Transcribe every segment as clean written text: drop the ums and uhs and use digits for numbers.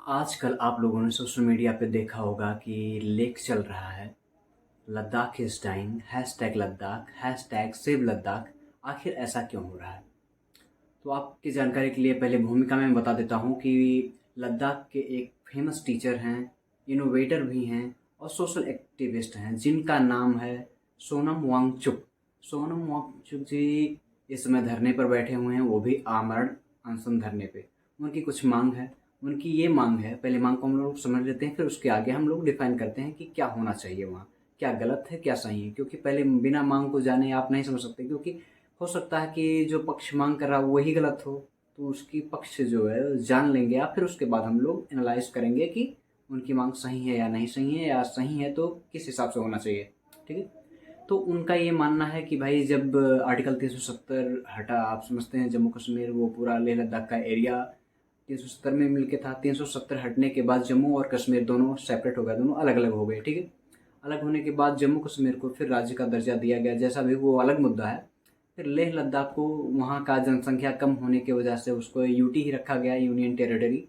आजकल आप लोगों ने सोशल मीडिया पे देखा होगा कि लेख चल रहा है, Ladakh is dying, hashtag Ladakh, hashtag save Ladakh. आखिर ऐसा क्यों हो रहा है? तो आपकी जानकारी के लिए पहले भूमिका में बता देता हूँ कि लद्दाख के एक फेमस टीचर हैं, इनोवेटर भी हैं और सोशल एक्टिविस्ट हैं, जिनका नाम है सोनम वांगचुक। सोनम वांगचुक जी इस समय धरने पर बैठे हुए हैं, वो भी आमरण अनशन धरने पे। उनकी कुछ मांग है। उनकी ये मांग है, पहले मांग को हम लोग समझ लेते हैं, फिर उसके आगे हम लोग डिफाइन करते हैं कि क्या होना चाहिए वहाँ, क्या गलत है क्या सही है। क्योंकि पहले बिना मांग को जाने आप नहीं समझ सकते, क्योंकि हो सकता है कि जो पक्ष मांग कर रहा हो वही गलत हो। तो उसकी पक्ष जो है जान लेंगे आप, फिर उसके बाद हम लोग एनालाइज करेंगे कि उनकी मांग सही है या नहीं सही है, या सही है तो किस हिसाब से होना चाहिए। ठीक है। तो उनका ये मानना है कि भाई जब आर्टिकल 370 हटा, आप समझते हैं जम्मू कश्मीर वो पूरा लेह लद्दाख का एरिया 370 में मिलके था। 370 हटने के बाद जम्मू और कश्मीर दोनों सेपरेट हो गए, दोनों अलग अलग हो गए। ठीक है। अलग होने के बाद जम्मू कश्मीर को फिर राज्य का दर्जा दिया गया, जैसा भी वो अलग मुद्दा है। फिर लेह लद्दाख को वहाँ का जनसंख्या कम होने की वजह से उसको यूटी ही रखा गया, यूनियन टेरिटरी।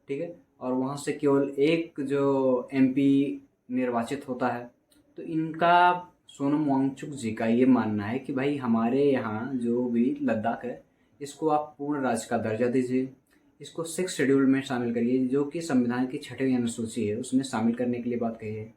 ठीक है। और वहाँ से केवल एक जो एमपी निर्वाचित होता है। तो इनका, सोनम वांगचुक जी का ये मानना है कि भाई हमारे यहाँ जो भी लद्दाख है, इसको आप पूर्ण राज्य का दर्जा दीजिए, इसको 6 शेड्यूल में शामिल करिए, जो कि संविधान की 6वीं अनुसूची है उसमें शामिल करने के लिए बात कही है।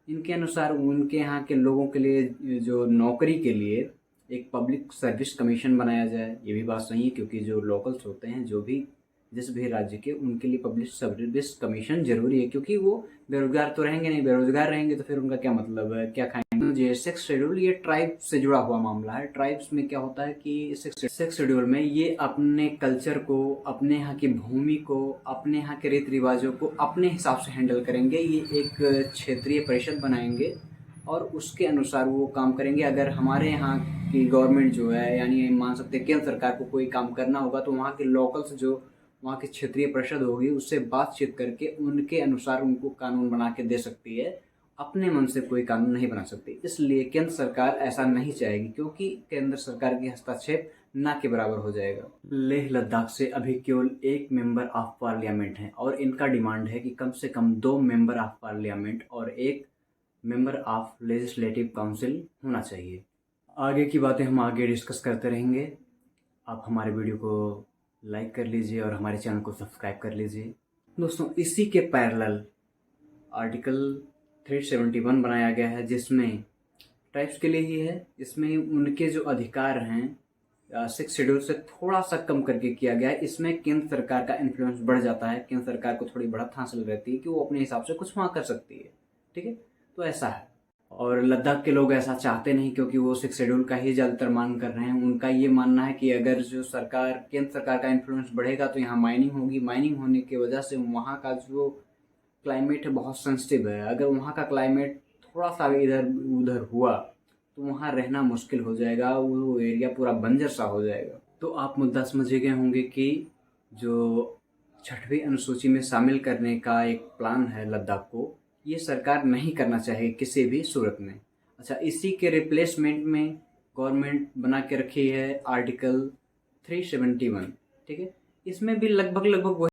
इनके अनुसार उनके यहाँ के लोगों के लिए जो नौकरी के लिए एक पब्लिक सर्विस कमीशन बनाया जाए। ये भी बात सही है, क्योंकि जो लोकल्स होते हैं जो भी जिस भी राज्य के, उनके लिए पब्लिक सर्विस कमीशन जरूरी है, क्योंकि वो बेरोजगार तो रहेंगे नहीं। बेरोजगार रहेंगे तो फिर उनका क्या मतलब है, क्या खाएंगे। ये 6 शेड्यूल ये ट्राइब से जुड़ा हुआ मामला है। ट्राइब्स में क्या होता है कि 6 शेड्यूल में ये अपने कल्चर को, अपने यहाँ की भूमि को, अपने यहाँ के रीति रिवाजों को अपने हिसाब से हैंडल करेंगे। ये एक क्षेत्रीय परिषद बनाएंगे और उसके अनुसार वो काम करेंगे। अगर हमारे यहाँ की गवर्नमेंट जो है, यानी मान सकते हैं केंद्र सरकार को कोई काम करना होगा, तो वहाँ के लोकल्स जो वहाँ की क्षेत्रीय परिषद होगी उससे बातचीत करके उनके अनुसार उनको कानून बना के दे सकती है। अपने मन से कोई कानून नहीं बना सकती। इसलिए केंद्र सरकार ऐसा नहीं चाहेगी, क्योंकि केंद्र सरकार की हस्तक्षेप ना के बराबर हो जाएगा। लेह लद्दाख से अभी केवल एक मेंबर ऑफ पार्लियामेंट है और इनका डिमांड है कि कम से कम 2 मेंबर ऑफ पार्लियामेंट और एक मेंबर ऑफ लेजिस्लेटिव काउंसिल होना चाहिए। आगे की बातें हम आगे डिस्कस करते रहेंगे। आप हमारे वीडियो को लाइक कर लीजिए और हमारे चैनल को सब्सक्राइब कर लीजिए। दोस्तों, इसी के पैरेलल आर्टिकल 371 बनाया गया है, जिसमें ट्राइब्स के लिए ही है। इसमें उनके जो अधिकार हैं 6 शेड्यूल से थोड़ा सा कम करके किया गया है। इसमें केंद्र सरकार का इन्फ्लुएंस बढ़ जाता है। केंद्र सरकार को थोड़ी बढ़त हासिल रहती है कि वो अपने हिसाब से कुछ वहाँ कर सकती है। ठीक है। तो ऐसा है। और लद्दाख के लोग ऐसा चाहते नहीं, क्योंकि वो 6 शेड्यूल का ही ज़्यादातर मांग कर रहे हैं। उनका ये मानना है कि अगर जो सरकार, केंद्र सरकार का इन्फ्लुएंस बढ़ेगा तो यहाँ माइनिंग होगी। माइनिंग होने की वजह से वहाँ का जो क्लाइमेट है बहुत सेंसिटिव है। अगर वहाँ का क्लाइमेट थोड़ा सा भी इधर उधर हुआ तो वहाँ रहना मुश्किल हो जाएगा, वो एरिया पूरा बंजर सा हो जाएगा। तो आप मुद्दा समझ गए होंगे कि जो 6वीं अनुसूची में शामिल करने का एक प्लान है लद्दाख को, ये सरकार नहीं करना चाहेगी किसी भी सूरत में। अच्छा, इसी के रिप्लेसमेंट में गवर्नमेंट बना के रखी है आर्टिकल 371। ठीक है। इसमें भी लगभग लगभग